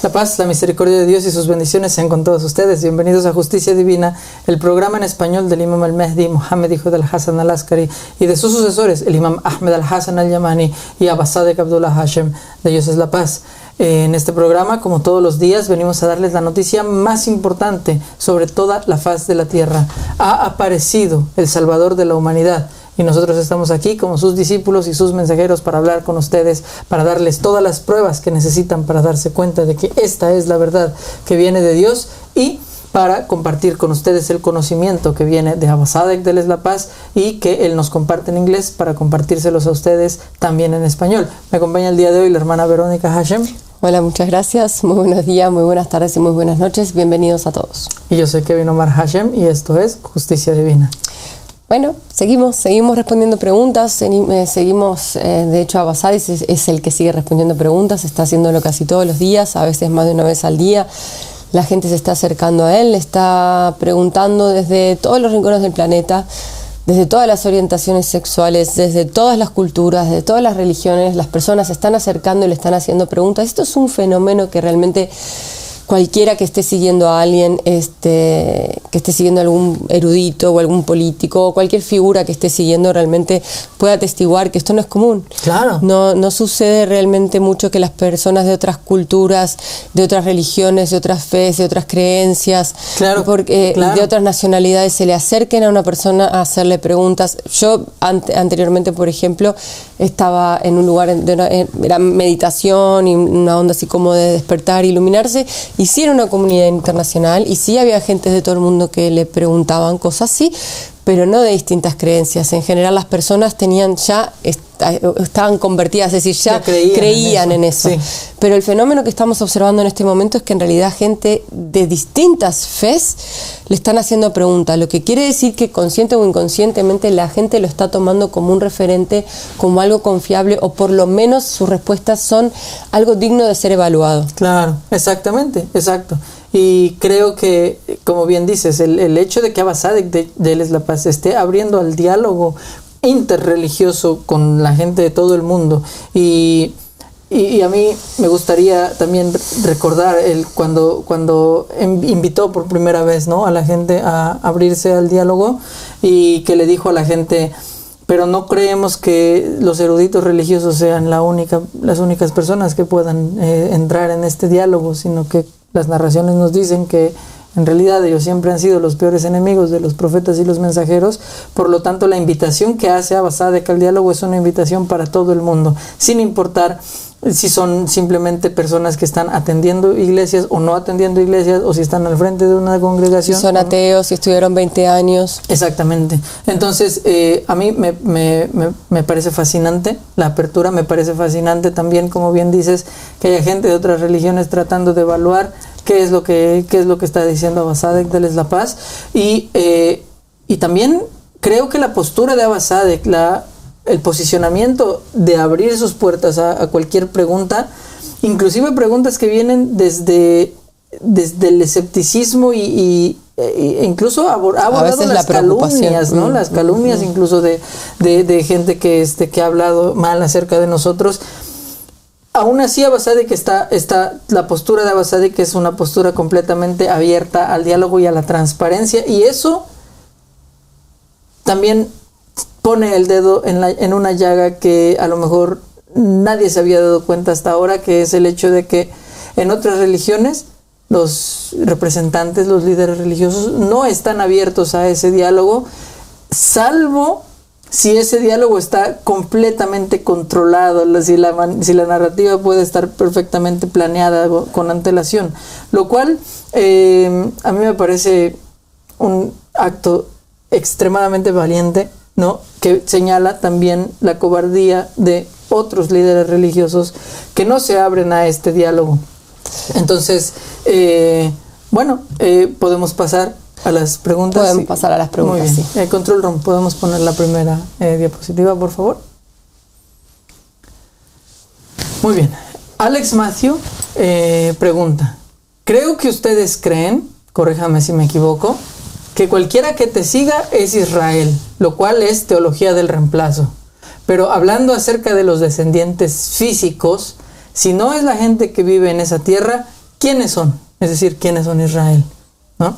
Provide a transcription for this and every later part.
La paz, la misericordia de Dios y sus bendiciones sean con todos ustedes. Bienvenidos a Justicia Divina, el programa en español del Imam al-Mahdi, Mohammed hijo del Hassan al-Askari, y de sus sucesores, el Imam Ahmed al-Hassan al-Yamani y Abba Sadek Abdullah Hashem. De ellos es la paz. En este programa, como todos los días, venimos a darles la noticia más importante sobre toda la faz de la tierra. Ha aparecido el Salvador de la humanidad. Y nosotros estamos aquí como sus discípulos y sus mensajeros para hablar con ustedes, para darles todas las pruebas que necesitan para darse cuenta de que esta es la verdad que viene de Dios y para compartir con ustedes el conocimiento que viene de Abba Sadek de La Paz y que él nos comparte en inglés para compartírselos a ustedes también en español. Me acompaña el día de hoy la hermana Verónica Hashem. Hola, muchas gracias. Muy buenos días, muy buenas tardes y muy buenas noches. Bienvenidos a todos. Y yo soy Kevin Omar Hashem y esto es Justicia Divina. Bueno, seguimos respondiendo preguntas, de hecho Abba Sadek es el que sigue respondiendo preguntas, está haciéndolo casi todos los días, a veces más de una vez al día. La gente se está acercando a él, le está preguntando desde todos los rincones del planeta, desde todas las orientaciones sexuales, desde todas las culturas, desde todas las religiones, las personas se están acercando y le están haciendo preguntas. Esto es un fenómeno que realmente cualquiera que esté siguiendo a alguien, que esté siguiendo a algún erudito o algún político o cualquier figura que esté siguiendo realmente puede atestiguar que esto no es común. Claro. No sucede realmente mucho que las personas de otras culturas, de otras religiones, de otras fees, de otras creencias, de otras nacionalidades se le acerquen a una persona a hacerle preguntas. Yo anteriormente, por ejemplo, estaba en un lugar era meditación y una onda así como de despertar, iluminarse, y sí era una comunidad internacional y sí había gente de todo el mundo que le preguntaban cosas así, pero no de distintas creencias. En general las personas estaban convertidas, es decir, ya creían en eso. Sí. Pero el fenómeno que estamos observando en este momento es que en realidad gente de distintas fes le están haciendo preguntas, lo que quiere decir que consciente o inconscientemente la gente lo está tomando como un referente, como algo confiable, o por lo menos sus respuestas son algo digno de ser evaluado. Claro, exactamente, exacto. Y creo que, como bien dices, el hecho de que Abba Sadek de La Paz esté abriendo al diálogo interreligioso con la gente de todo el mundo y a mí me gustaría también recordar cuando invitó por primera vez, ¿no?, a la gente a abrirse al diálogo y que le dijo a la gente: pero no creemos que los eruditos religiosos sean las únicas personas que puedan entrar en este diálogo, sino que las narraciones nos dicen que en realidad ellos siempre han sido los peores enemigos de los profetas y los mensajeros. Por lo tanto, la invitación que hace Abba Sadek al diálogo es una invitación para todo el mundo, sin importar si son simplemente personas que están atendiendo iglesias o no atendiendo iglesias, o si están al frente de una congregación. Si son ateos, si estuvieron 20 años. Exactamente. Entonces, a mí me parece fascinante la apertura, me parece fascinante también, como bien dices, que haya gente de otras religiones tratando de evaluar qué es lo que está diciendo Abba Sadek de La Paz. Y también creo que la postura de Abba Sadek, el posicionamiento de abrir sus puertas a cualquier pregunta, inclusive preguntas que vienen desde el escepticismo e incluso ha abordado las calumnias, ¿no? Las calumnias incluso de gente que ha hablado mal acerca de nosotros. Aún así, Abba Sadek la postura de Abba Sadek es una postura completamente abierta al diálogo y a la transparencia, y eso también pone el dedo en una llaga que a lo mejor nadie se había dado cuenta hasta ahora, que es el hecho de que en otras religiones los representantes, los líderes religiosos no están abiertos a ese diálogo, salvo si ese diálogo está completamente controlado, si la narrativa puede estar perfectamente planeada con antelación, lo cual a mí me parece un acto extremadamente valiente, ¿no?, que señala también la cobardía de otros líderes religiosos que no se abren a este diálogo. Entonces, podemos pasar a las preguntas. Podemos pasar a las preguntas. Muy bien. Sí. Control Room, ¿podemos poner la primera diapositiva, por favor? Muy bien. Alex Matthew pregunta: creo que ustedes creen, corríjame si me equivoco, que cualquiera que te siga es Israel, lo cual es teología del reemplazo. Pero hablando acerca de los descendientes físicos, si no es la gente que vive en esa tierra, ¿quiénes son? Es decir, ¿quiénes son Israel? ¿No?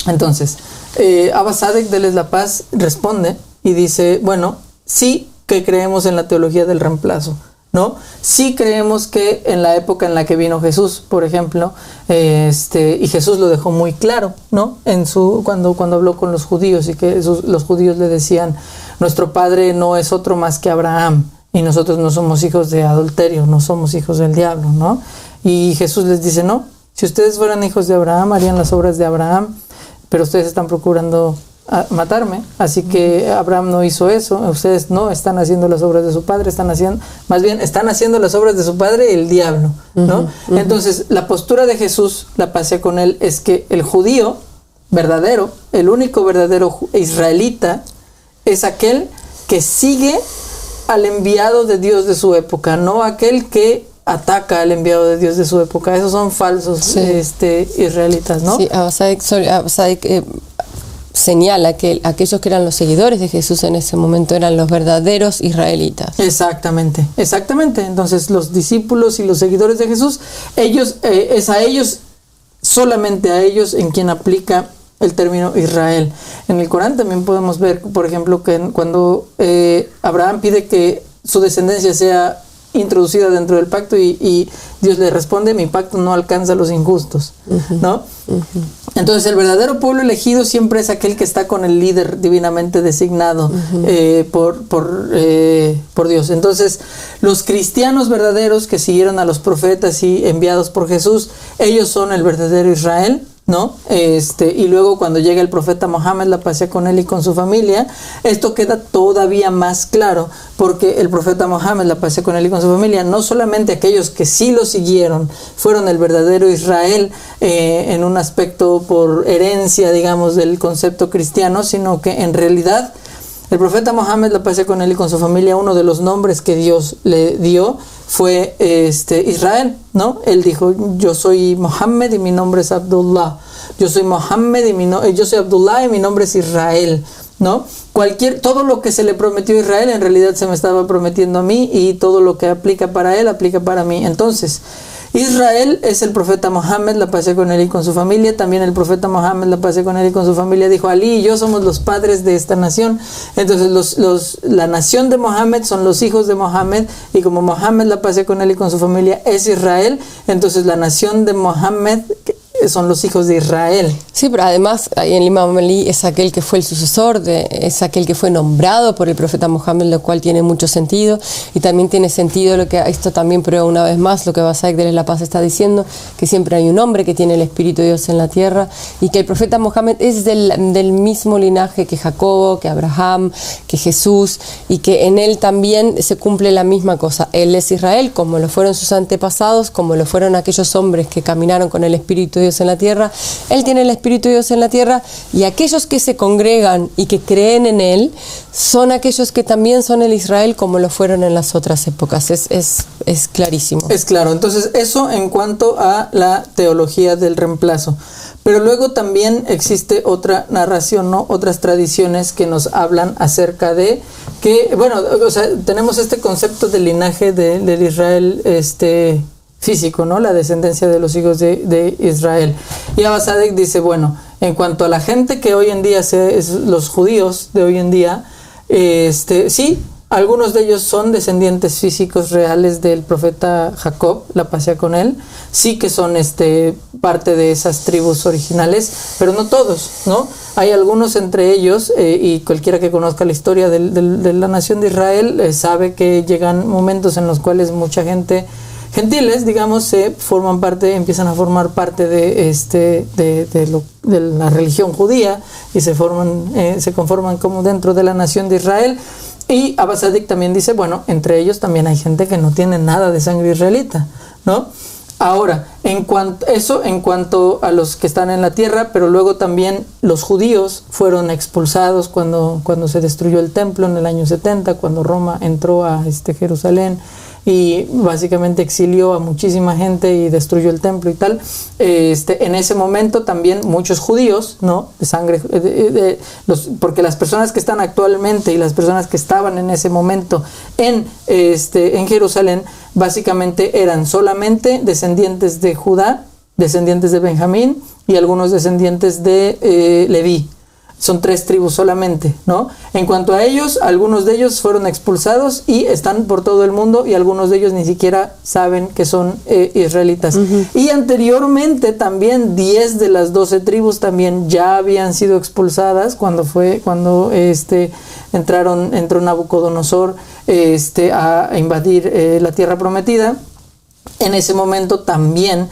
Entonces, Abba Sadek, déles la paz, responde y dice, bueno, sí que creemos en la teología del reemplazo, ¿no? Sí creemos que en la época en la que vino Jesús, por ejemplo, y Jesús lo dejó muy claro, ¿no? Cuando habló con los judíos y que los judíos le decían, nuestro padre no es otro más que Abraham y nosotros no somos hijos de adulterio, no somos hijos del diablo, ¿no? Y Jesús les dice, no, si ustedes fueran hijos de Abraham, harían las obras de Abraham, pero ustedes están procurando matarme, así que Abraham no hizo eso, ustedes no están haciendo las obras de su padre, están haciendo las obras de su padre el diablo, ¿no? Entonces la postura de Jesús, la paz sea con él, es que el judío verdadero, el único verdadero israelita, es aquel que sigue al enviado de Dios de su época, no aquel que ataca al enviado de Dios de su época. Esos son falsos israelitas, ¿no? Sí, Abbasadik señala que aquellos que eran los seguidores de Jesús en ese momento eran los verdaderos israelitas. Exactamente. Entonces los discípulos y los seguidores de Jesús, es a ellos, solamente a ellos, en quien aplica el término Israel. En el Corán también podemos ver, por ejemplo, que cuando Abraham pide que su descendencia sea introducida dentro del pacto y Dios le responde, mi pacto no alcanza a los injustos, ¿no? Entonces el verdadero pueblo elegido siempre es aquel que está con el líder divinamente designado por Dios. Entonces los cristianos verdaderos que siguieron a los profetas y enviados por Jesús, ellos son el verdadero Israel, ¿no? Y luego cuando llega el profeta Mohammed, la paz sea con él y con su familia, esto queda todavía más claro, porque el profeta Mohammed, la paz sea con él y con su familia, no solamente aquellos que sí lo siguieron fueron el verdadero Israel en un aspecto por herencia, digamos, del concepto cristiano, sino que en realidad el profeta Mohammed, la paz sea con él y con su familia, uno de los nombres que Dios le dio fue Israel, ¿no? Él dijo, yo soy Mohammed y mi nombre es Abdullah. Yo soy Mohammed y yo soy Abdullah y mi nombre es Israel, ¿no? Todo lo que se le prometió a Israel en realidad se me estaba prometiendo a mí, y todo lo que aplica para él aplica para mí. Entonces, Israel es el profeta Mohammed, la paz sea con él y con su familia. También el profeta Mohammed, la paz sea con él y con su familia, dijo, Ali y yo somos los padres de esta nación. Entonces la nación de Mohammed son los hijos de Mohammed, y como Mohammed, la paz sea con él y con su familia, es Israel, entonces la nación de Mohammed son los hijos de Israel. Sí, pero además ahí en Imam Ali es aquel que fue el sucesor, es aquel que fue nombrado por el profeta Mohammed, lo cual tiene mucho sentido, y también tiene sentido esto también prueba una vez más lo que Abbasadik de la Paz está diciendo, que siempre hay un hombre que tiene el Espíritu de Dios en la tierra, y que el profeta Mohammed es del mismo linaje que Jacobo, que Abraham, que Jesús, y que en él también se cumple la misma cosa. Él es Israel, como lo fueron sus antepasados, como lo fueron aquellos hombres que caminaron con el Espíritu de Dios en la tierra. Él tiene el Espíritu de Dios en la tierra, y aquellos que se congregan y que creen en él son aquellos que también son el Israel, como lo fueron en las otras épocas. Es clarísimo. Es claro. Entonces eso en cuanto a la teología del reemplazo. Pero luego también existe otra narración, ¿no? Otras tradiciones que nos hablan acerca de que, bueno, o sea, tenemos este concepto del linaje del Israel físico, ¿no? La descendencia de los hijos de Israel. Y Abbasadik dice, bueno, en cuanto a la gente que hoy en día los judíos de hoy en día, sí, algunos de ellos son descendientes físicos reales del profeta Jacob, la paz sea con él, sí que son parte de esas tribus originales, pero no todos, ¿no? Hay algunos entre ellos, y cualquiera que conozca la historia de la nación de Israel sabe que llegan momentos en los cuales mucha gente, gentiles, digamos, empiezan a formar parte de la religión judía, y se conforman como dentro de la nación de Israel. Y Abbasadik también dice, bueno, entre ellos también hay gente que no tiene nada de sangre israelita, ¿no? Ahora, en cuanto a los que están en la tierra, pero luego también los judíos fueron expulsados cuando se destruyó el templo en el año 70, cuando Roma entró a Jerusalén y básicamente exilió a muchísima gente y destruyó el templo y tal. En ese momento también muchos judíos, ¿no? De sangre, porque las personas que están actualmente y las personas que estaban en ese momento en Jerusalén básicamente eran solamente descendientes de Judá, descendientes de Benjamín y algunos descendientes de Leví. Son 3 tribus solamente, ¿no? En cuanto a ellos, algunos de ellos fueron expulsados y están por todo el mundo, y algunos de ellos ni siquiera saben que son israelitas. Y anteriormente también 10 de las 12 tribus también ya habían sido expulsadas cuando entró Nabucodonosor a invadir la tierra prometida. En ese momento también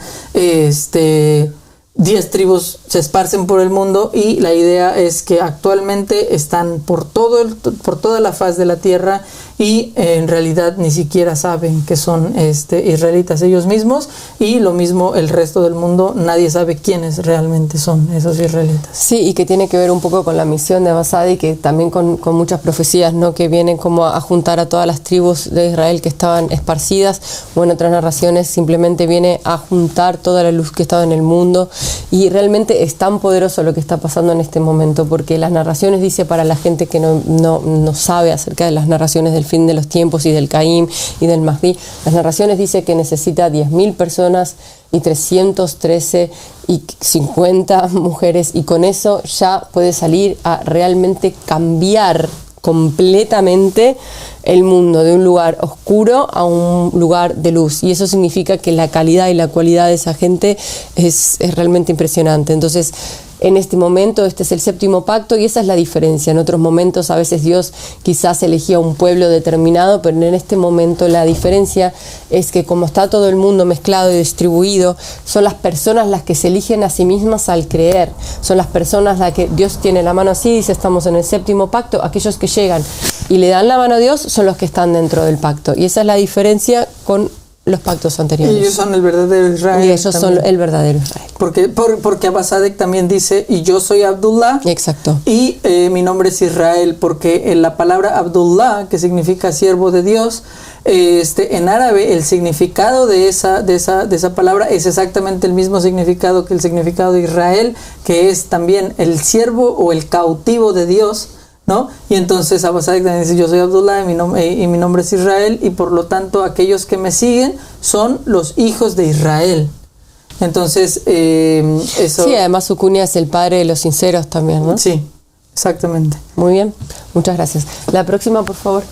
10 tribus se esparcen por el mundo, y la idea es que actualmente están por toda la faz de la tierra, y en realidad ni siquiera saben que son israelitas ellos mismos, y lo mismo el resto del mundo, nadie sabe quiénes realmente son esos israelitas. Sí, y que tiene que ver un poco con la misión de Abba Tzadik, que también con muchas profecías, ¿no? Que vienen como a juntar a todas las tribus de Israel que estaban esparcidas, o en otras narraciones simplemente viene a juntar toda la luz que estaba en el mundo. Y realmente es tan poderoso lo que está pasando en este momento, porque las narraciones, dice, para la gente que no sabe acerca de las narraciones del fin de los tiempos y del Caim y del Mahdi, las narraciones dice que necesita 10.000 personas y 313 y 50 mujeres, y con eso ya puede salir a realmente cambiar completamente el mundo, de un lugar oscuro a un lugar de luz, y eso significa que la calidad y la cualidad de esa gente es realmente impresionante. Entonces, en este momento, este es el 7º pacto, y esa es la diferencia. En otros momentos a veces Dios quizás elegía un pueblo determinado, pero en este momento la diferencia es que, como está todo el mundo mezclado y distribuido, son las personas las que se eligen a sí mismas al creer, son las personas las que Dios tiene la mano así, dice, estamos en el 7º pacto. Aquellos que llegan y le dan la mano a Dios son los que están dentro del pacto, y esa es la diferencia con los pactos anteriores. Y ellos son el verdadero Israel. Y ellos también son el verdadero Israel. Porque Abba Tzadik también dice, y yo soy Abdullah. Exacto. Y mi nombre es Israel, porque la palabra Abdullah, que significa siervo de Dios, en árabe el significado de esa palabra es exactamente el mismo significado que el significado de Israel, que es también el siervo o el cautivo de Dios, ¿no? Y entonces Abba Tzadik también dice, yo soy Abdullah y mi nombre es Israel, y por lo tanto aquellos que me siguen son los hijos de Israel. Entonces eso... Sí, además su cuña es el padre de los sinceros también, ¿no? Sí, exactamente. Muy bien, muchas gracias. La próxima, por favor.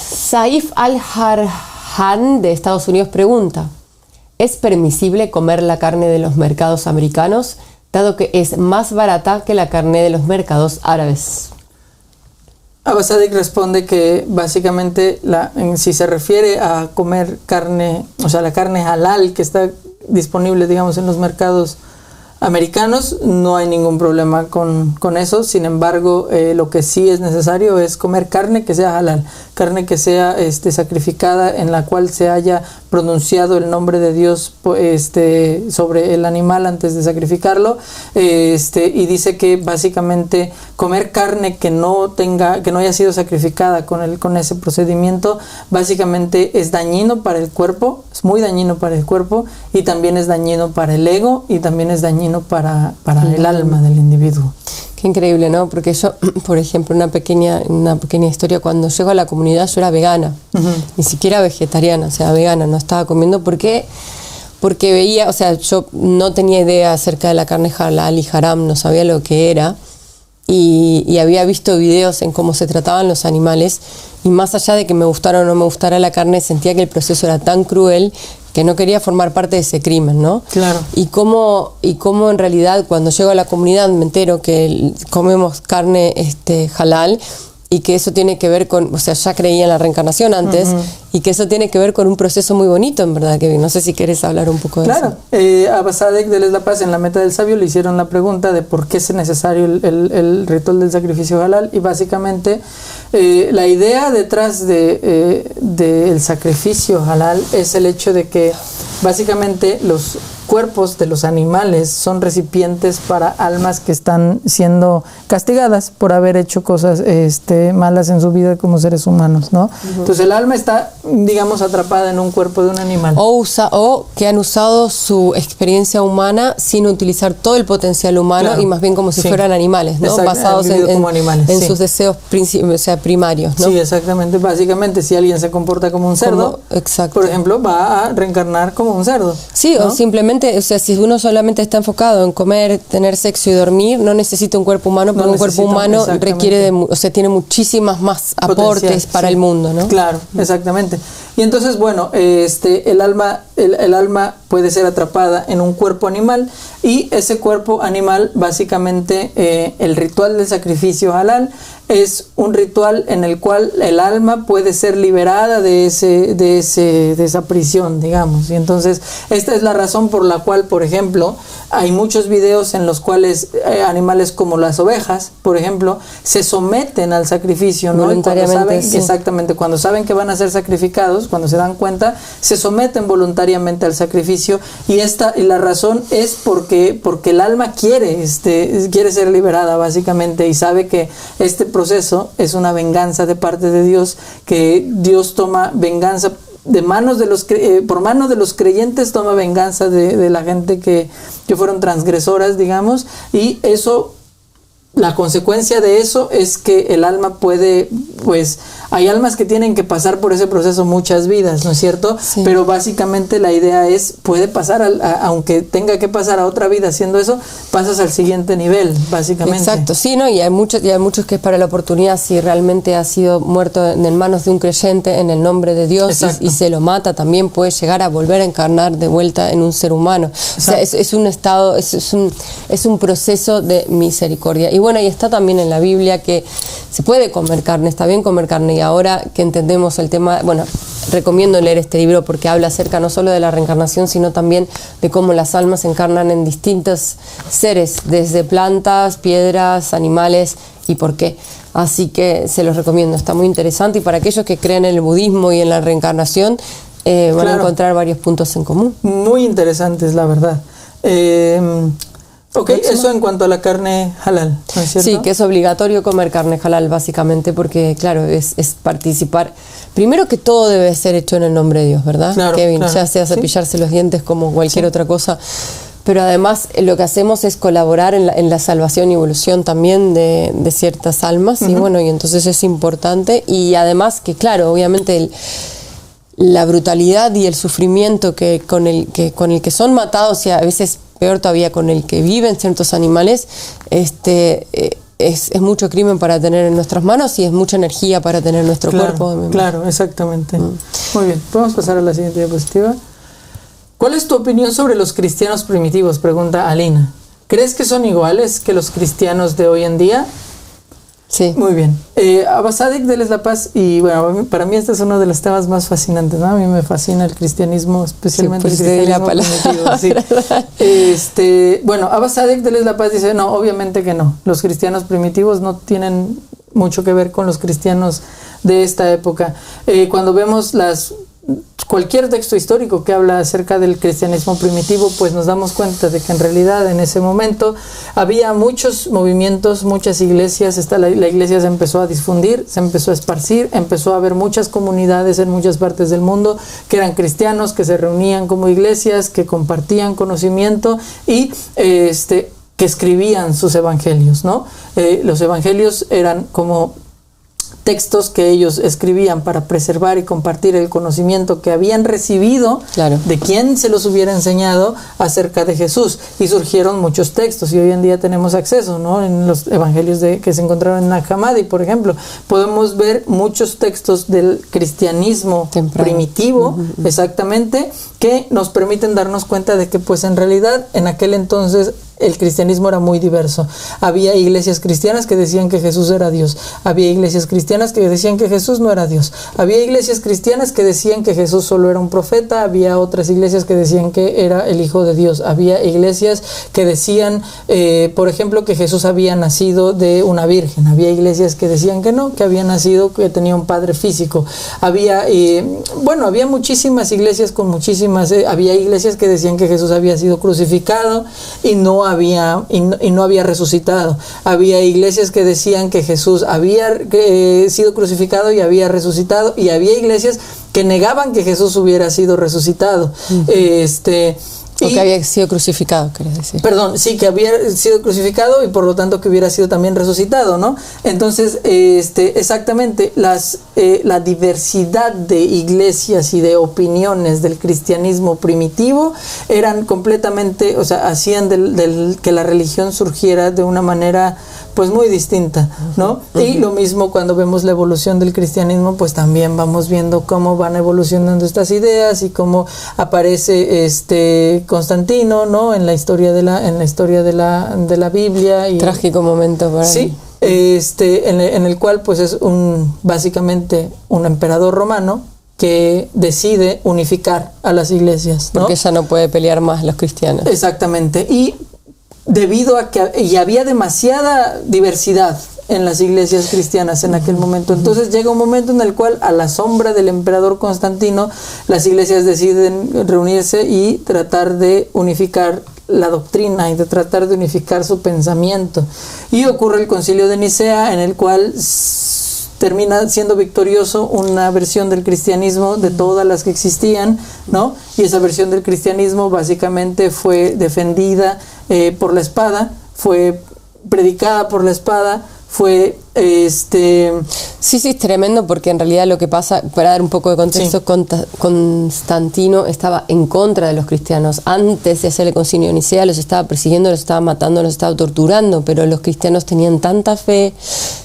Saif Al-Harhan de Estados Unidos pregunta: ¿es permisible comer la carne de los mercados americanos, dado que es más barata que la carne de los mercados árabes? Abba Tzadik responde que básicamente si se refiere a comer carne, o sea, la carne halal que está disponible, digamos, en los mercados americanos, no hay ningún problema con eso. Sin embargo, lo que sí es necesario es comer carne que sea halal, carne que sea sacrificada, en la cual se haya pronunciado el nombre de Dios sobre el animal antes de sacrificarlo, y dice que básicamente comer carne que no haya sido sacrificada con ese procedimiento básicamente es dañino para el cuerpo, es muy dañino para el cuerpo, y también es dañino para el ego, y también es dañino para el alma del individuo. Qué increíble, ¿no? Porque yo, por ejemplo, una pequeña historia, cuando llego a la comunidad yo era vegana, ni siquiera vegetariana, o sea, vegana, no estaba comiendo porque veía, o sea, yo no tenía idea acerca de la carne halal y haram, no sabía lo que era, y había visto videos en cómo se trataban los animales, y más allá de que me gustara o no me gustara la carne, sentía que el proceso era tan cruel que no quería formar parte de ese crimen, ¿no? Claro. Y cómo en realidad cuando llego a la comunidad me entero que comemos carne halal, y que eso tiene que ver con, o sea, ya creía en la reencarnación antes, y que eso tiene que ver con un proceso muy bonito, en verdad, Kevin. No sé si quieres hablar un poco de eso. Claro, a Abba Tzadik de La Paz, en la Meta del Sabio, le hicieron la pregunta de por qué es necesario el ritual del sacrificio halal, y básicamente la idea detrás del sacrificio halal es el hecho de que básicamente cuerpos de los animales son recipientes para almas que están siendo castigadas por haber hecho cosas malas en su vida como seres humanos, ¿no? Entonces el alma está, digamos, atrapada en un cuerpo de un animal. O que han usado su experiencia humana sin utilizar todo el potencial humano, y más bien como si fueran animales, ¿no? Basados en sus deseos primarios, ¿no? Sí, exactamente. Básicamente, si alguien se comporta como un cerdo, por ejemplo, va a reencarnar como un cerdo. Sí, ¿no? O simplemente, si uno solamente está enfocado en comer, tener sexo y dormir, no necesita un cuerpo humano, porque un cuerpo humano requiere tiene muchísimas más aportes para el mundo, ¿no? Claro, exactamente. Y entonces, bueno, el alma puede ser atrapada en un cuerpo animal, y ese cuerpo animal, básicamente, el ritual del sacrificio halal es un ritual en el cual el alma puede ser liberada de esa prisión, digamos. Y entonces esta es la razón por la cual, por ejemplo, hay muchos videos en los cuales animales como las ovejas, por ejemplo, se someten al sacrificio, ¿no? Voluntariamente, exactamente, cuando saben que van a ser sacrificados, cuando se dan cuenta, se someten voluntariamente al sacrificio, y la razón es porque el alma quiere ser liberada, básicamente, y sabe que este proceso es una venganza de parte de Dios, que Dios toma venganza por manos de los creyentes, toma venganza de la gente que fueron transgresoras, digamos, y eso, la consecuencia de eso es que el alma puede, pues, hay almas que tienen que pasar por ese proceso muchas vidas, ¿no es cierto? Sí. Pero básicamente la idea es, puede pasar, aunque tenga que pasar a otra vida haciendo eso, pasas al siguiente nivel, básicamente. Exacto, sí, ¿no? Y hay muchos que es para la oportunidad, si realmente ha sido muerto en manos de un creyente en el nombre de Dios y se lo mata, también puede llegar a volver a encarnar de vuelta en un ser humano. Exacto. O sea, es un estado, es un proceso de misericordia. Y bueno, y está también en la Biblia que se puede comer carne, está bien comer carne, y ahora que entendemos el tema, bueno, recomiendo leer este libro porque habla acerca no solo de la reencarnación, sino también de cómo las almas se encarnan en distintos seres, desde plantas, piedras, animales, y por qué. Así que se los recomiendo, está muy interesante, y para aquellos que creen en el budismo y en la reencarnación, van a encontrar varios puntos en común. Muy interesantes, la verdad. Ok, eso en cuanto a la carne halal, ¿no es cierto? Sí, que es obligatorio comer carne halal, básicamente, porque, claro, es participar. Primero que todo debe ser hecho en el nombre de Dios, ¿verdad, claro, Kevin? Claro. Ya sea cepillarse los dientes como cualquier otra cosa. Pero además lo que hacemos es colaborar en la salvación y evolución también de ciertas almas, y bueno, y entonces es importante. Y además que, claro, obviamente la brutalidad y el sufrimiento con el que son matados, y a veces peor todavía con el que viven ciertos animales, es mucho crimen para tener en nuestras manos, y es mucha energía para tener en nuestro cuerpo. Claro, exactamente. Muy bien, podemos pasar a la siguiente diapositiva. ¿Cuál es tu opinión sobre los cristianos primitivos?, pregunta Alina. ¿Crees que son iguales que los cristianos de hoy en día? Sí. Muy bien. Abba Sadik, déles la paz. Y bueno, para mí este es uno de los temas más fascinantes, ¿no? A mí me fascina el cristianismo, especialmente el cristianismo primitivo. Sí. Bueno, Abba Sadik, déles la paz, dice, no, obviamente que no. Los cristianos primitivos no tienen mucho que ver con los cristianos de esta época. Cuando vemos cualquier texto histórico que habla acerca del cristianismo primitivo, pues nos damos cuenta de que en realidad en ese momento había muchos movimientos, muchas iglesias, la iglesia se empezó a difundir, se empezó a esparcir, empezó a haber muchas comunidades en muchas partes del mundo que eran cristianos, que se reunían como iglesias, que compartían conocimiento y que escribían sus evangelios, ¿no? Los evangelios eran como textos que ellos escribían para preservar y compartir el conocimiento que habían recibido de quien se los hubiera enseñado acerca de Jesús, y surgieron muchos textos, y hoy en día tenemos acceso, ¿no? En los evangelios que se encontraron en Nag Hammadi, por ejemplo, podemos ver muchos textos del cristianismo primitivo, exactamente, que nos permiten darnos cuenta de que, pues, en realidad en aquel entonces el cristianismo era muy diverso. Había iglesias cristianas que decían que Jesús era Dios. Había iglesias cristianas que decían que Jesús no era Dios. Había iglesias cristianas que decían que Jesús solo era un profeta. Había otras iglesias que decían que era el Hijo de Dios. Había iglesias que decían, por ejemplo, que Jesús había nacido de una virgen. Había iglesias que decían que no, que había nacido, que tenía un padre físico. Había muchísimas iglesias con muchísimas... había iglesias que decían que Jesús había sido crucificado y no había resucitado. Había iglesias que decían que Jesús había sido crucificado y había resucitado, y había iglesias que negaban que Jesús hubiera sido resucitado. O que había sido crucificado, querés decir. Perdón, sí, que había sido crucificado y por lo tanto que hubiera sido también resucitado, ¿no? Entonces, exactamente, la diversidad de iglesias y de opiniones del cristianismo primitivo eran completamente, o sea, hacían que la religión surgiera de una manera pues muy distinta, ¿no? Y lo mismo cuando vemos la evolución del cristianismo, pues también vamos viendo cómo van evolucionando estas ideas y cómo aparece Constantino, ¿no? En la historia de la Biblia. Y trágico momento para sí, en el cual pues es básicamente un emperador romano que decide unificar a las iglesias, ¿no? Porque ya no puede pelear más los cristianos. Exactamente. Y debido a que había demasiada diversidad en las iglesias cristianas en aquel momento. Entonces llega un momento en el cual, a la sombra del emperador Constantino, las iglesias deciden reunirse y tratar de unificar la doctrina y de tratar de unificar su pensamiento. Y ocurre el Concilio de Nicea, en el cual termina siendo victorioso una versión del cristianismo de todas las que existían, ¿no? Y esa versión del cristianismo básicamente fue defendida por la espada, fue predicada por la espada, fue Sí, es tremendo, porque en realidad lo que pasa, para dar un poco de contexto, sí. Constantino estaba en contra de los cristianos. Antes de hacer el Concilio de Nicea los estaba persiguiendo, los estaba matando, los estaba torturando, pero los cristianos tenían tanta fe,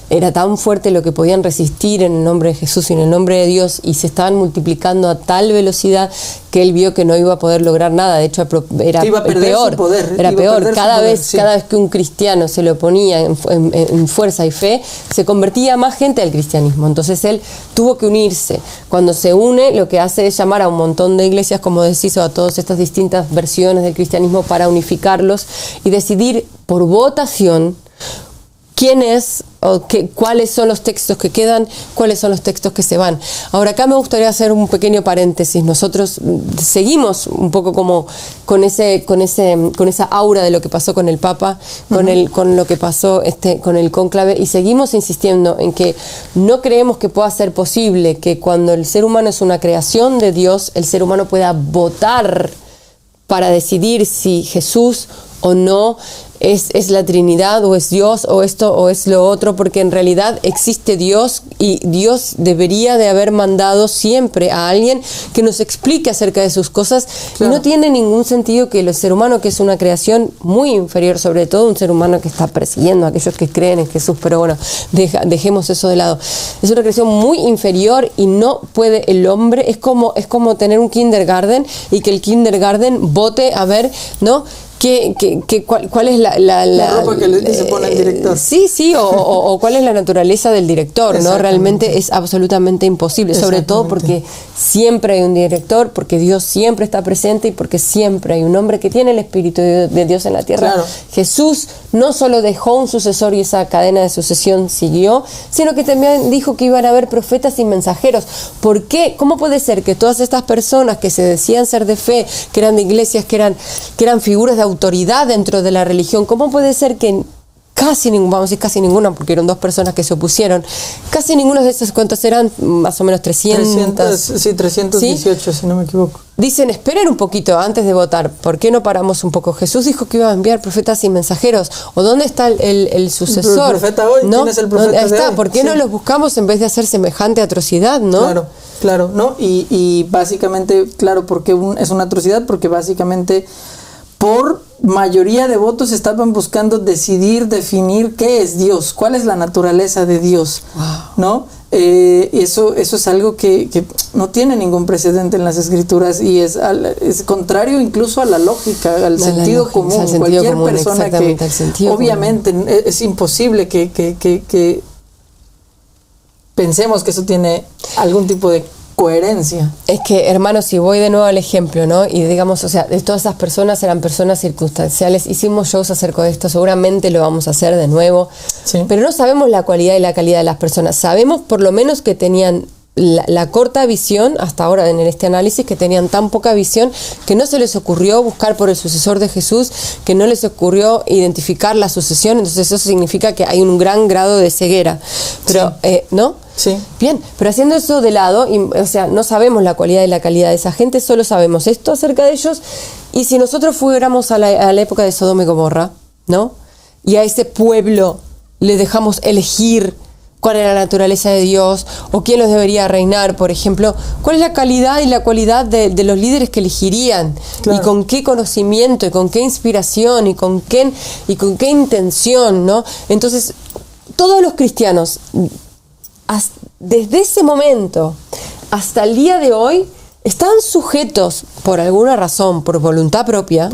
era tan fuerte lo que podían resistir en el nombre de Jesús y en el nombre de Dios, y se estaban multiplicando a tal velocidad que él vio que no iba a poder lograr nada. De hecho, era peor. Era peor. Cada vez que un cristiano se le oponía en fuerza y fe, se convertía más gente al cristianismo. Entonces él tuvo que unirse. Cuando se une, lo que hace es llamar a un montón de iglesias, como decís, o a todas estas distintas versiones del cristianismo, para unificarlos y decidir por votación quién es o cuáles son los textos que quedan, cuáles son los textos que se van. Ahora, acá me gustaría hacer un pequeño paréntesis. Nosotros seguimos un poco como con esa aura de lo que pasó con el Papa, con lo que pasó con el cónclave, y seguimos insistiendo en que no creemos que pueda ser posible que cuando el ser humano es una creación de Dios, el ser humano pueda votar para decidir si Jesús o no es la Trinidad, o es Dios, o esto, o es lo otro, porque en realidad existe Dios, y Dios debería de haber mandado siempre a alguien que nos explique acerca de sus cosas. Claro. Y no tiene ningún sentido que el ser humano, que es una creación muy inferior, sobre todo un ser humano que está persiguiendo a aquellos que creen en Jesús, pero bueno, dejemos eso de lado. Es una creación muy inferior, y no puede el hombre, es como tener un kindergarten, y que el kindergarten vote a ver, ¿no?, ¿cuál es la ropa que se pone el director? Sí, o cuál es la naturaleza del director, ¿no? Realmente es absolutamente imposible, sobre todo porque siempre hay un director, porque Dios siempre está presente, y porque siempre hay un hombre que tiene el Espíritu de Dios en la tierra. Claro. Jesús no solo dejó un sucesor, y esa cadena de sucesión siguió, sino que también dijo que iban a haber profetas y mensajeros. ¿Por qué? ¿Cómo puede ser que todas estas personas que se decían ser de fe, que eran de iglesias, que eran figuras de autoridad dentro de la religión, cómo puede ser que casi ninguna, porque eran 2 personas que se opusieron, casi ninguna de esas, ¿cuántas eran? Más o menos 300. Sí, 318, ¿sí? Si no me equivoco. Dicen, esperen un poquito antes de votar, ¿por qué no paramos un poco? Jesús dijo que iba a enviar profetas y mensajeros, ¿o dónde está el sucesor? El profeta hoy, ¿no? ¿Quién es el profeta ahí está, de hoy? ¿Por qué no los buscamos en vez de hacer semejante atrocidad, no? Claro, ¿no? Y básicamente, claro, porque es una atrocidad, porque básicamente por mayoría de votos estaban buscando definir qué es Dios, cuál es la naturaleza de Dios, ¿no? Y eso es algo que no tiene ningún precedente en las Escrituras y es contrario incluso a la lógica, al sentido común. Cualquier persona que obviamente es imposible que pensemos que eso tiene algún tipo de coherencia. Es que, hermanos, si voy de nuevo al ejemplo, ¿no? Y digamos, o sea, de todas esas personas eran personas circunstanciales. Hicimos shows acerca de esto, seguramente lo vamos a hacer de nuevo. Sí. Pero no sabemos la cualidad y la calidad de las personas. Sabemos por lo menos que tenían la corta visión, hasta ahora en este análisis, que tenían tan poca visión que no se les ocurrió buscar por el sucesor de Jesús, que no les ocurrió identificar la sucesión. Entonces eso significa que hay un gran grado de ceguera. Pero, sí. ¿No? Sí. Bien, pero haciendo eso de lado, o sea, no sabemos la cualidad y la calidad de esa gente, solo sabemos esto acerca de ellos. Y si nosotros fuéramos a la época de Sodoma y Gomorra, ¿no? Y a ese pueblo le dejamos elegir cuál era la naturaleza de Dios o quién los debería reinar, por ejemplo, cuál es la calidad y la cualidad de los líderes que elegirían, claro. Y con qué conocimiento y con qué inspiración y con qué intención, ¿no? Entonces, todos los cristianos desde ese momento hasta el día de hoy están sujetos por alguna razón, por voluntad propia,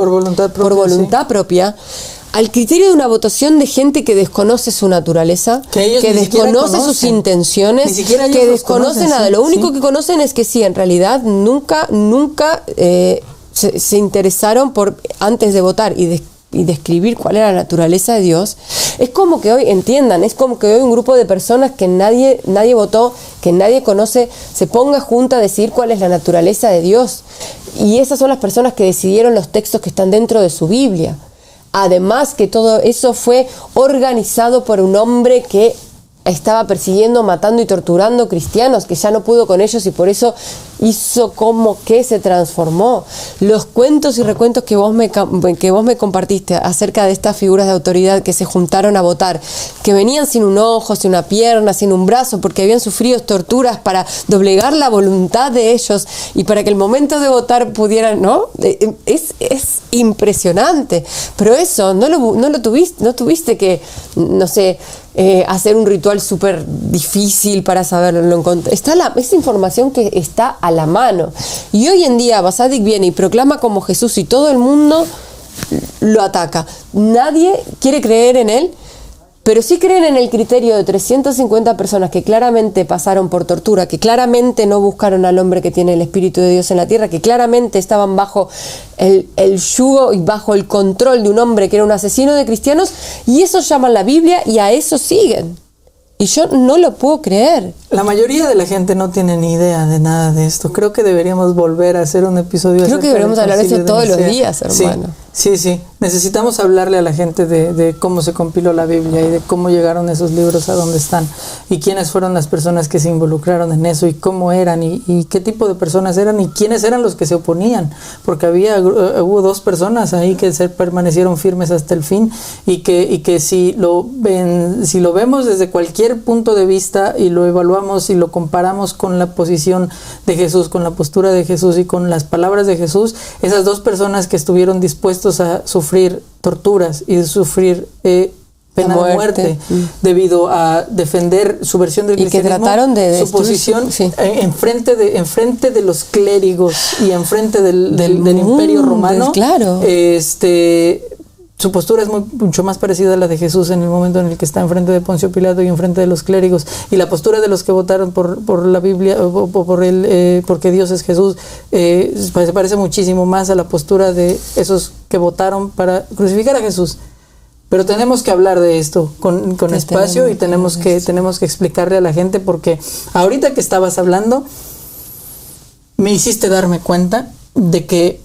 al criterio de una votación de gente que desconoce su naturaleza, que desconoce sus intenciones, que desconoce nada. Sí, lo único que conocen es que sí, en realidad nunca se interesaron antes de votar y describir cuál era la naturaleza de Dios. Es como que hoy, entiendan, es como que hoy un grupo de personas que nadie votó, que nadie conoce, se ponga junta a decidir cuál es la naturaleza de Dios. Y esas son las personas que decidieron los textos que están dentro de su Biblia. Además que todo eso fue organizado por un hombre que estaba persiguiendo, matando y torturando cristianos, que ya no pudo con ellos y por eso hizo como que se transformó. Los cuentos y recuentos que vos me compartiste acerca de estas figuras de autoridad que se juntaron a votar, que venían sin un ojo, sin una pierna, sin un brazo, porque habían sufrido torturas para doblegar la voluntad de ellos y para que el momento de votar pudieran, ¿no? Es impresionante. Pero eso no tuviste que, no sé, hacer un ritual súper difícil para saberlo. Esa información que está a la mano. Y hoy en día Basadik viene y proclama como Jesús y todo el mundo lo ataca. Nadie quiere creer en él, pero sí creen en el criterio de 350 personas que claramente pasaron por tortura, que claramente no buscaron al hombre que tiene el Espíritu de Dios en la tierra, que claramente estaban bajo el yugo y bajo el control de un hombre que era un asesino de cristianos, y eso llaman la Biblia y a eso siguen. Y yo no lo puedo creer. La mayoría de la gente no tiene ni idea de nada de esto. Creo que deberíamos volver a hacer un episodio. Creo que deberíamos hablar de eso todos los días, hermano. Sí. Necesitamos hablarle a la gente de cómo se compiló la Biblia y de cómo llegaron esos libros a donde están y quiénes fueron las personas que se involucraron en eso y cómo eran y qué tipo de personas eran y quiénes eran los que se oponían, porque hubo dos personas ahí que permanecieron firmes hasta el fin y que si lo vemos desde cualquier punto de vista y lo evaluamos y lo comparamos con la posición de Jesús, con la postura de Jesús y con las palabras de Jesús, esas dos personas que estuvieron dispuestos a sufrir torturas y sufrir pena de muerte debido a defender su versión del cristianismo, que trataron de su posición enfrente de los clérigos y enfrente del imperio romano. Claro. Su postura es mucho más parecida a la de Jesús en el momento en el que está enfrente de Poncio Pilato y enfrente de los clérigos, y la postura de los que votaron por la Biblia o porque Dios es Jesús se parece muchísimo más a la postura de esos que votaron para crucificar a Jesús. Pero tenemos que hablar de esto con espacio y tenemos que explicarle a la gente, porque ahorita que estabas hablando me hiciste darme cuenta de que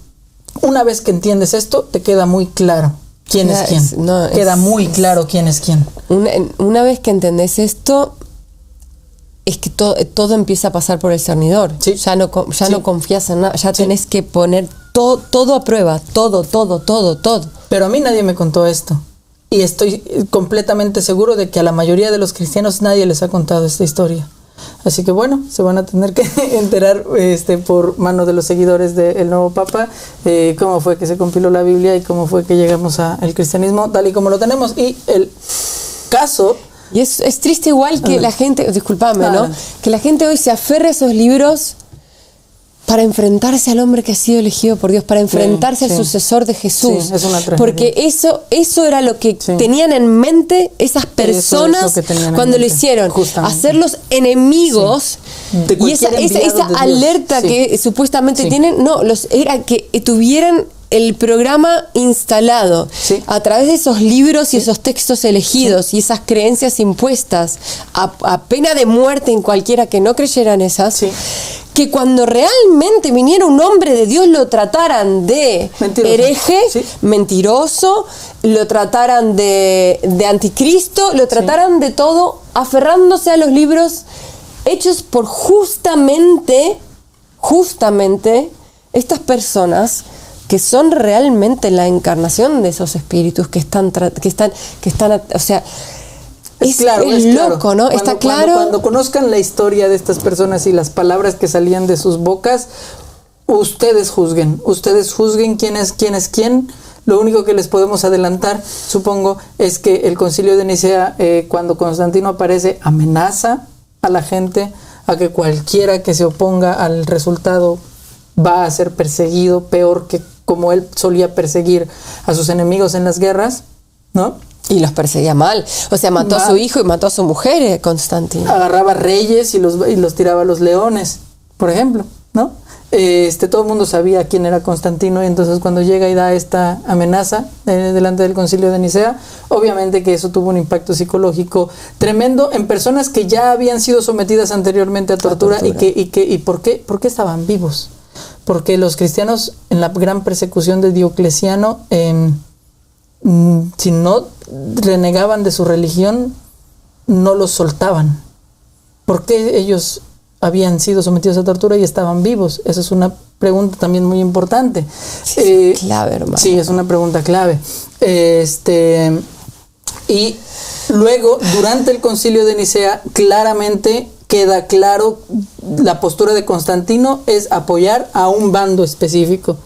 una vez que entiendes esto te queda muy claro quién es quién. Queda muy claro quién es quién. Una vez que entendés esto, es que todo empieza a pasar por el cernidor. Sí. Ya no confías en nada, ya tenés que poner todo a prueba, todo. Pero a mí nadie me contó esto. Y estoy completamente seguro de que a la mayoría de los cristianos nadie les ha contado esta historia. Así que bueno, se van a tener que enterar por mano de los seguidores del nuevo Papa cómo fue que se compiló la Biblia y cómo fue que llegamos al cristianismo tal y como lo tenemos. Y el caso Y es triste igual que la gente, discúlpame, ¿no? Que la gente hoy se aferre a esos libros para enfrentarse al hombre que ha sido elegido por Dios, para enfrentarse al sucesor de Jesús. Sí, es una tragedia. Porque eso era lo que tenían en mente esas personas cuando lo hicieron. Justamente. Hacerlos enemigos. Y esa alerta que supuestamente tienen, era que tuvieran el programa instalado a través de esos libros y esos textos elegidos y esas creencias impuestas a pena de muerte en cualquiera que no creyera en esas, que cuando realmente viniera un hombre de Dios lo trataran de hereje, mentiroso, lo trataran de anticristo, lo trataran de todo, aferrándose a los libros hechos por justamente estas personas que son realmente la encarnación de esos espíritus que están, o sea, es loco, ¿no? Está claro. Cuando conozcan la historia de estas personas y las palabras que salían de sus bocas, ustedes juzguen quién es quién. Lo único que les podemos adelantar, supongo, es que el Concilio de Nicea, cuando Constantino aparece, amenaza a la gente a que cualquiera que se oponga al resultado va a ser perseguido, peor que como él solía perseguir a sus enemigos en las guerras, ¿no? Y los perseguía mal. O sea, mató a su hijo y mató a su mujer, Constantino. Agarraba reyes y los tiraba a los leones, por ejemplo, ¿no? Todo el mundo sabía quién era Constantino, y entonces cuando llega y da esta amenaza delante del Concilio de Nicea, obviamente que eso tuvo un impacto psicológico tremendo en personas que ya habían sido sometidas anteriormente a tortura. ¿Y por qué estaban vivos? Porque los cristianos en la gran persecución de Diocleciano, si no renegaban de su religión, no los soltaban. ¿Por qué ellos habían sido sometidos a tortura y estaban vivos? Esa es una pregunta también muy importante. Es clave, hermano. Sí, es una pregunta clave. Y luego, durante el Concilio de Nicea, claramente queda claro, la postura de Constantino es apoyar a un bando específico,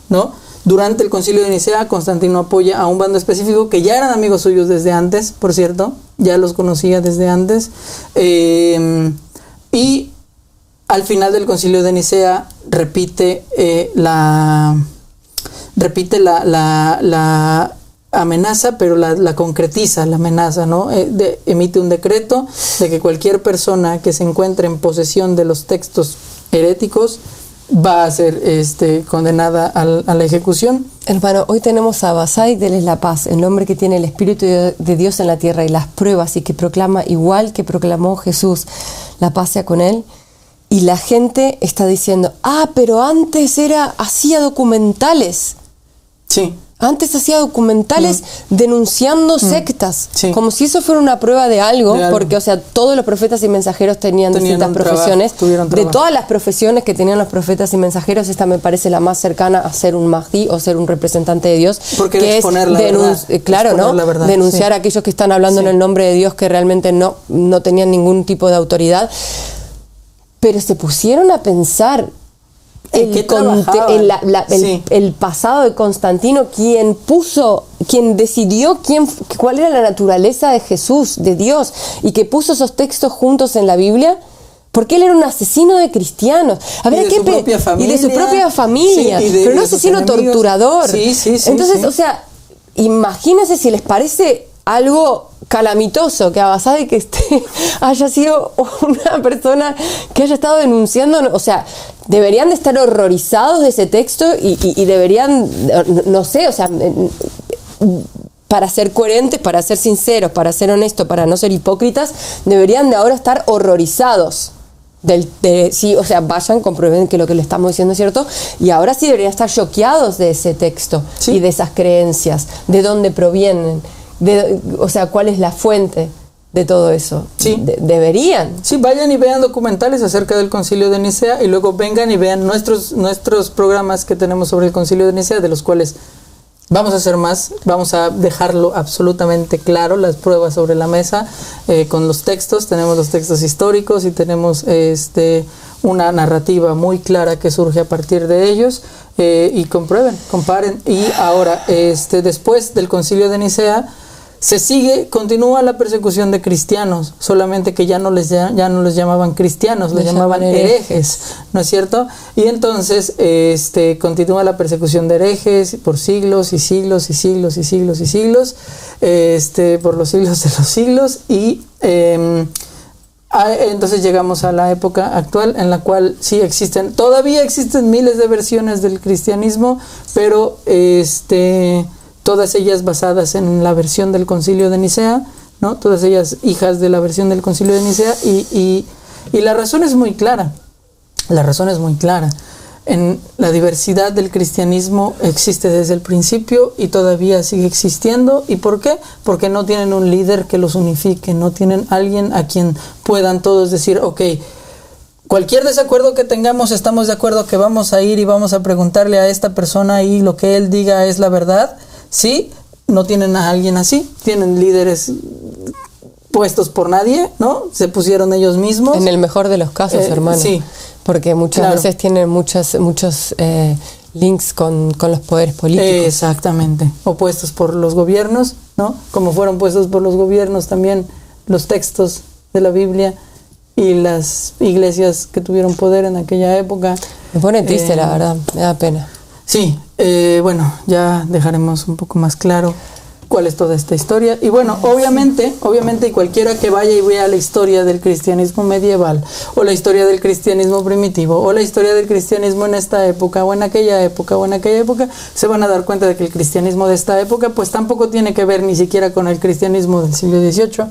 ¿no? Durante el Concilio de Nicea, Constantino apoya a un bando específico que ya eran amigos suyos desde antes, por cierto, ya los conocía desde antes, y al final del Concilio de Nicea repite la amenaza, pero la concretiza la amenaza, ¿no? Emite un decreto de que cualquier persona que se encuentre en posesión de los textos heréticos va a ser condenada a la ejecución. Hermano, hoy tenemos a Basadik de La Paz, el hombre que tiene el Espíritu de Dios en la tierra y las pruebas, y que proclama igual que proclamó Jesús, la paz sea con él. Y la gente está diciendo, pero antes hacía documentales. Sí. Antes hacía documentales denunciando sectas, como si eso fuera una prueba de algo, porque, o sea, todos los profetas y mensajeros tenían distintas profesiones. De todas las profesiones que tenían los profetas y mensajeros, esta me parece la más cercana a ser un Mahdi o ser un representante de Dios, porque que es denunciar a aquellos que están hablando en el nombre de Dios, que realmente no tenían ningún tipo de autoridad. Pero se pusieron a pensar el pasado de Constantino, quien decidió cuál era la naturaleza de Jesús, de Dios, y que puso esos textos juntos en la Biblia, porque él era un asesino de cristianos. Y de su propia familia, pero un asesino torturador. Entonces, o sea, imagínense si les parece algo calamitoso que Basadik haya sido una persona que haya estado denunciando, o sea, deberían de estar horrorizados de ese texto y deberían, no sé, o sea, para ser coherentes, para ser sinceros, para ser honestos, para no ser hipócritas, deberían de ahora estar horrorizados. Sí, o sea, vayan, comprueben que lo que le estamos diciendo es cierto, y ahora sí deberían estar choqueados de ese texto y de esas creencias, de dónde provienen. O sea, ¿cuál es la fuente de todo eso? Sí. Deberían. Sí, vayan y vean documentales acerca del Concilio de Nicea, y luego vengan y vean nuestros programas que tenemos sobre el Concilio de Nicea, de los cuales vamos a hacer más. Vamos a dejarlo absolutamente claro, las pruebas sobre la mesa, con los textos. Tenemos los textos históricos y tenemos una narrativa muy clara que surge a partir de ellos, y comprueben, comparen. Y ahora, después del Concilio de Nicea, continúa la persecución de cristianos, solamente que ya no les llamaban cristianos, les llamaban herejes, ¿no es cierto? Y entonces continúa la persecución de herejes por siglos y siglos y siglos y siglos y siglos, por los siglos de los siglos, y entonces llegamos a la época actual en la cual sí todavía existen miles de versiones del cristianismo, pero todas ellas basadas en la versión del Concilio de Nicea, ¿no? Todas ellas hijas de la versión del Concilio de Nicea, y la razón es muy clara. La razón es muy clara. En la diversidad del cristianismo existe desde el principio y todavía sigue existiendo. ¿Y por qué? Porque no tienen un líder que los unifique, no tienen alguien a quien puedan todos decir, ok, cualquier desacuerdo que tengamos, estamos de acuerdo que vamos a ir y vamos a preguntarle a esta persona y lo que él diga es la verdad. Sí, no tienen a alguien así, tienen líderes puestos por nadie, ¿no? Se pusieron ellos mismos. En el mejor de los casos, hermano. Sí. Porque muchas veces tienen muchos links con los poderes políticos. Exactamente. O puestos por los gobiernos, ¿no? Como fueron puestos por los gobiernos también los textos de la Biblia y las iglesias que tuvieron poder en aquella época. Me pone triste, la verdad, me da pena. Sí, bueno, ya dejaremos un poco más claro cuál es toda esta historia. Y bueno, obviamente, y cualquiera que vaya y vea la historia del cristianismo medieval, o la historia del cristianismo primitivo, o la historia del cristianismo en esta época, o en aquella época, se van a dar cuenta de que el cristianismo de esta época, pues tampoco tiene que ver ni siquiera con el cristianismo del siglo XVIII,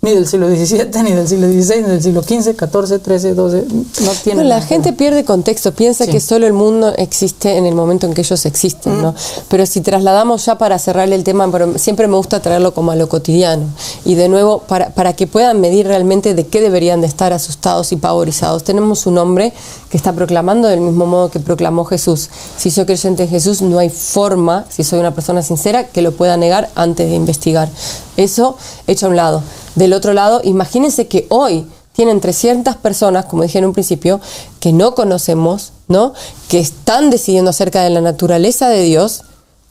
ni del siglo XVII, ni del siglo XVI, ni del siglo XV, XIV, XIII, XII, no tiene la gente pierde contexto, piensa que solo el mundo existe en el momento en que ellos existen, ¿no? Pero si trasladamos ya para cerrarle el tema, pero siempre me gusta traerlo como a lo cotidiano, y de nuevo, para que puedan medir realmente de qué deberían de estar asustados y pavorizados. Tenemos un hombre que está proclamando del mismo modo que proclamó Jesús. Si soy creyente en Jesús, no hay forma, si soy una persona sincera, que lo pueda negar antes de investigar. Eso hecho a un lado. Del otro lado, imagínense que hoy tienen 300 personas, como dije en un principio, que no conocemos, ¿no? Que están decidiendo acerca de la naturaleza de Dios,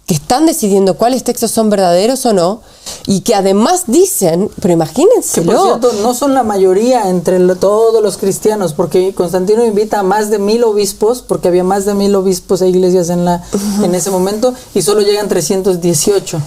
que están decidiendo cuáles textos son verdaderos o no, y que además dicen, pero imagínenselo. Que por cierto, no son la mayoría entre todos los cristianos, porque Constantino invita a más de 1000 obispos, porque había más de 1000 obispos e iglesias en ese momento, y solo llegan 318.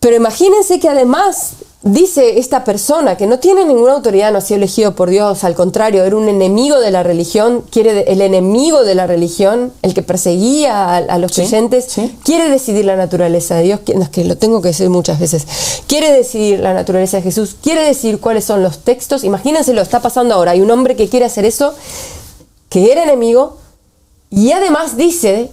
Pero imagínense que además dice esta persona que no tiene ninguna autoridad, no ha sido elegido por Dios, al contrario, era un enemigo de la religión, el enemigo de la religión, el que perseguía a los creyentes, quiere decidir la naturaleza de Dios, que lo tengo que decir muchas veces, quiere decidir la naturaleza de Jesús, quiere decir cuáles son los textos. Imagínense, lo está pasando ahora, hay un hombre que quiere hacer eso, que era enemigo, y además dice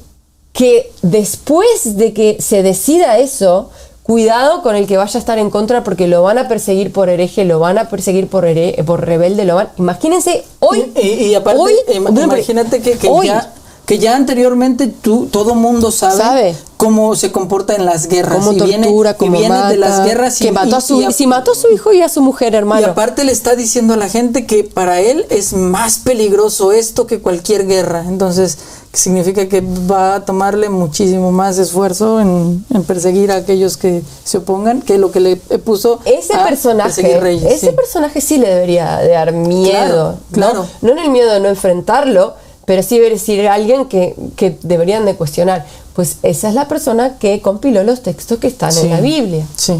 que después de que se decida eso, cuidado con el que vaya a estar en contra, porque lo van a perseguir por hereje, lo van a perseguir por rebelde, imagínense hoy. Y aparte, imagínate que ya anteriormente todo mundo sabe cómo se comporta en las guerras. Cómo tortura, cómo mata, de las guerras. Si mató a su hijo y a su mujer, hermano. Y aparte le está diciendo a la gente que para él es más peligroso esto que cualquier guerra. Entonces, significa que va a tomarle muchísimo más esfuerzo en perseguir a aquellos que se opongan, que lo que le puso perseguir reyes. Ese personaje sí le debería de dar miedo. Claro. No en el miedo de no enfrentarlo, pero sí debe decir alguien que deberían de cuestionar. Pues esa es la persona que compiló los textos que están en la Biblia. Sí.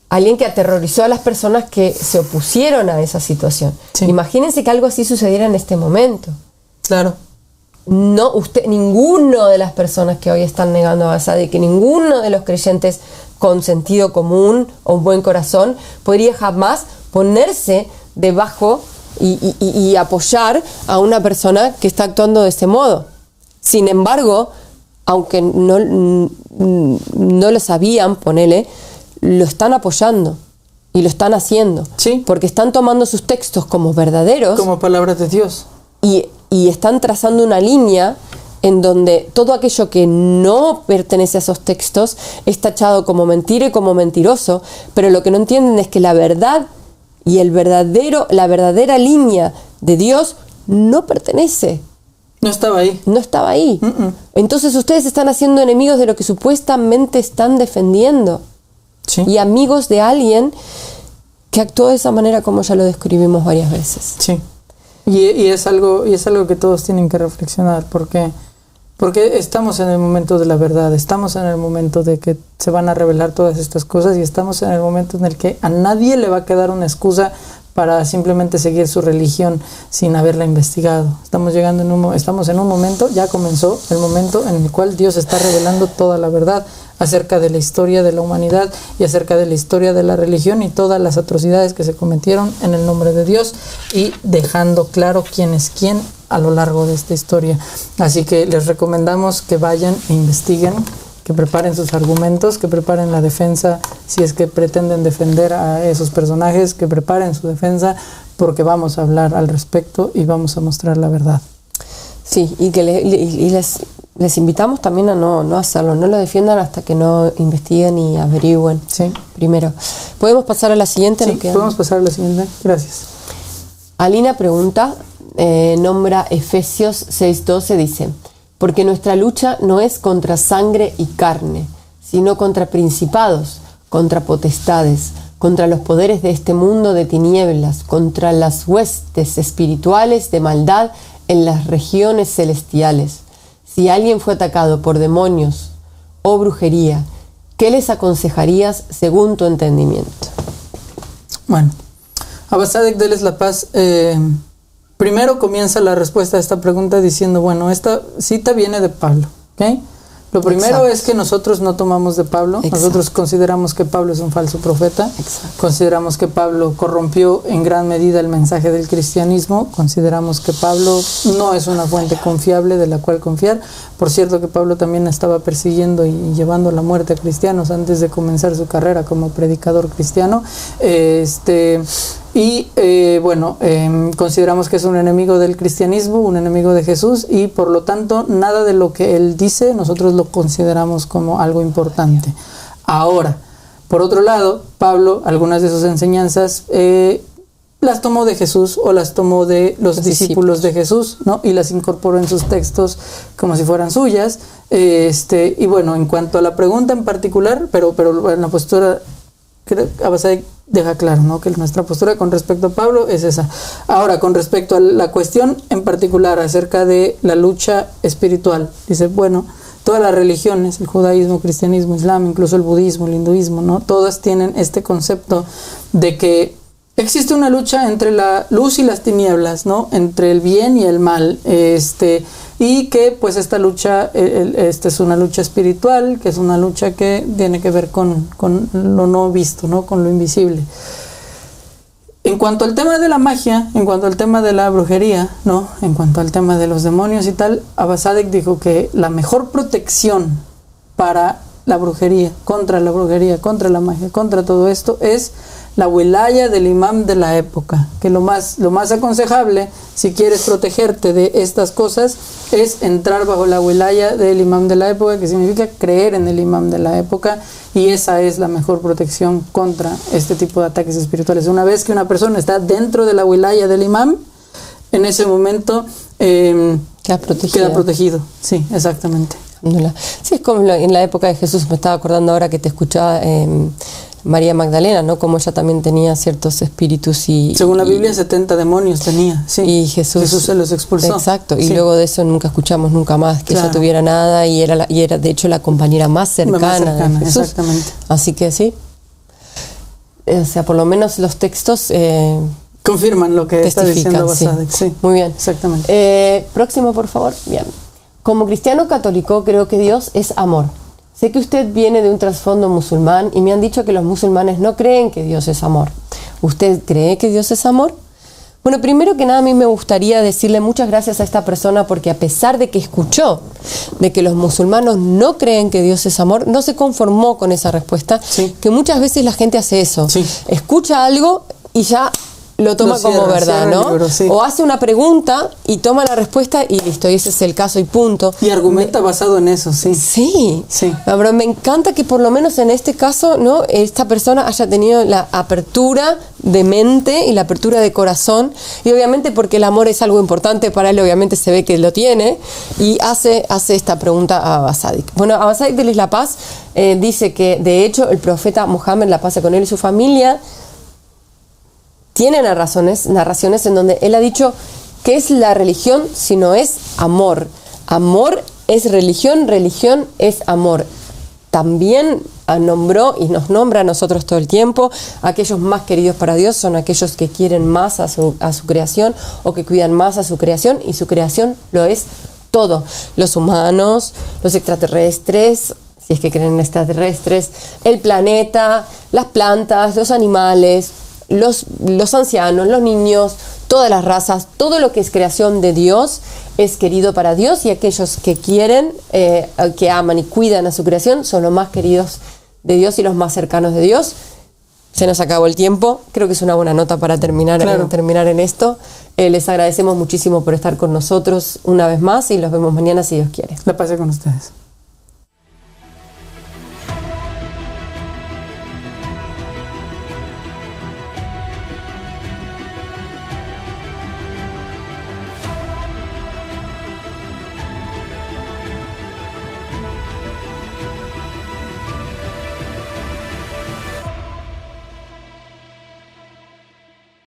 Alguien que aterrorizó a las personas que se opusieron a esa situación. Sí. Imagínense que algo así sucediera en este momento. Claro. No, ninguno de las personas que hoy están negando a Basadi, que ninguno de los creyentes con sentido común o buen corazón podría jamás ponerse debajo y apoyar a una persona que está actuando de ese modo. Sin embargo, aunque no lo sabían, ponele, lo están apoyando y lo están haciendo. Sí. Porque están tomando sus textos como verdaderos. Como palabras de Dios. Y están trazando una línea en donde todo aquello que no pertenece a esos textos es tachado como mentira y como mentiroso, pero lo que no entienden es que la verdad y la verdadera línea de Dios no pertenece. No estaba ahí. No estaba ahí. Entonces ustedes están haciendo enemigos de lo que supuestamente están defendiendo. Sí. Y amigos de alguien que actuó de esa manera como ya lo describimos varias veces. Sí. Y es algo que todos tienen que reflexionar, porque estamos en el momento de la verdad, estamos en el momento de que se van a revelar todas estas cosas y estamos en el momento en el que a nadie le va a quedar una excusa para simplemente seguir su religión sin haberla investigado. Estamos en un momento, ya comenzó el momento en el cual Dios está revelando toda la verdad acerca de la historia de la humanidad y acerca de la historia de la religión y todas las atrocidades que se cometieron en el nombre de Dios, y dejando claro quién es quién a lo largo de esta historia. Así que les recomendamos que vayan e investiguen, que preparen sus argumentos, que preparen la defensa, si es que pretenden defender a esos personajes, que preparen su defensa, porque vamos a hablar al respecto y vamos a mostrar la verdad. Sí, y que les invitamos también a no hacerlo, no lo defiendan hasta que no investiguen y averigüen. Sí. Primero. ¿Podemos pasar a la siguiente? Sí, podemos pasar a la siguiente. Gracias. Alina pregunta, nombra Efesios 6:12, dice: porque nuestra lucha no es contra sangre y carne, sino contra principados, contra potestades, contra los poderes de este mundo de tinieblas, contra las huestes espirituales de maldad en las regiones celestiales. Si alguien fue atacado por demonios o brujería, ¿qué les aconsejarías según tu entendimiento? Bueno, Abba Sadek, déles la paz. Primero comienza la respuesta a esta pregunta diciendo, bueno, esta cita viene de Pablo, ¿ok? Lo primero Exacto. es que nosotros no tomamos de Pablo. Exacto. Nosotros consideramos que Pablo es un falso profeta. Exacto. Consideramos que Pablo corrompió en gran medida el mensaje del cristianismo. Consideramos que Pablo no es una fuente confiable de la cual confiar. Por cierto que Pablo también estaba persiguiendo y llevando a la muerte a cristianos antes de comenzar su carrera como predicador cristiano. Consideramos que es un enemigo del cristianismo, un enemigo de Jesús, y por lo tanto nada de lo que él dice nosotros lo consideramos como algo importante. Ahora, por otro lado, Pablo, algunas de sus enseñanzas las tomó de Jesús o las tomó de los discípulos de Jesús, ¿no? Y las incorporó en sus textos como si fueran suyas. Y bueno, en cuanto a la pregunta en particular, pero en la postura, creo que Abba Sadek deja claro, ¿no?, que nuestra postura con respecto a Pablo es esa. Ahora, con respecto a la cuestión en particular acerca de la lucha espiritual, dice, bueno, todas las religiones, el judaísmo, el cristianismo, el islam, incluso el budismo, el hinduismo, ¿no?, todas tienen este concepto de que existe una lucha entre la luz y las tinieblas, ¿no?, entre el bien y el mal, y que pues esta lucha es una lucha espiritual, que es una lucha que tiene que ver con lo no visto, ¿no?, con lo invisible. En cuanto al tema de la magia, en cuanto al tema de la brujería, ¿no?, en cuanto al tema de los demonios y tal, Abba Sadek dijo que la mejor protección para la brujería, contra la magia, contra todo esto, es la wilaya del imam de la época, que lo más aconsejable, si quieres protegerte de estas cosas, es entrar bajo la wilaya del imam de la época, que significa creer en el imam de la época, y esa es la mejor protección contra este tipo de ataques espirituales. Una vez que una persona está dentro de la wilaya del imam, en ese momento queda protegido. Sí, exactamente. Sí, es como en la época de Jesús. Me estaba acordando ahora que te escuchaba María Magdalena, ¿no?, como ella también tenía ciertos espíritus y... Según la Biblia, 70 demonios tenía, sí. Y Jesús se los expulsó. Exacto, sí. Y luego de eso nunca escuchamos nunca más que ella tuviera nada, y era de hecho la compañera más cercana de Jesús. Exactamente. Así que sí. O sea, por lo menos los textos... confirman lo que está diciendo Abba Sadek. Sí. Muy bien. Exactamente. Próximo, por favor. Bien. Como cristiano católico, creo que Dios es amor. Sé que usted viene de un trasfondo musulmán y me han dicho que los musulmanes no creen que Dios es amor. ¿Usted cree que Dios es amor? Bueno, primero que nada, a mí me gustaría decirle muchas gracias a esta persona, porque a pesar de que escuchó de que los musulmanes no creen que Dios es amor, no se conformó con esa respuesta, sí. Que muchas veces la gente hace eso. Sí. Escucha algo y ya lo toma como verdad, ¿no? Libro, sí. O hace una pregunta y toma la respuesta y listo, y ese es el caso y punto. Y argumenta basado en eso, sí. Sí. Pero me encanta que por lo menos en este caso, ¿no? Esta persona haya tenido la apertura de mente y la apertura de corazón, y obviamente porque el amor es algo importante para él, obviamente se ve que lo tiene, y hace esta pregunta a Abba Sadik. Bueno, Abba Sadik de La Paz dice que de hecho el profeta Mohammed, la paz sea con él y su familia, tiene narraciones en donde él ha dicho que es la religión si no es amor. Amor es religión, religión es amor. También nombró y nos nombra a nosotros todo el tiempo. Aquellos más queridos para Dios son aquellos que quieren más a su creación o que cuidan más a su creación, y su creación lo es todo. Los humanos, los extraterrestres, si es que creen en extraterrestres, el planeta, las plantas, los animales, los ancianos, los niños, todas las razas, todo lo que es creación de Dios es querido para Dios, y aquellos que quieren, que aman y cuidan a su creación son los más queridos de Dios y los más cercanos de Dios. Se nos acabó el tiempo, creo que es una buena nota para terminar en esto. Les agradecemos muchísimo por estar con nosotros una vez más y los vemos mañana si Dios quiere. La paz sea con ustedes.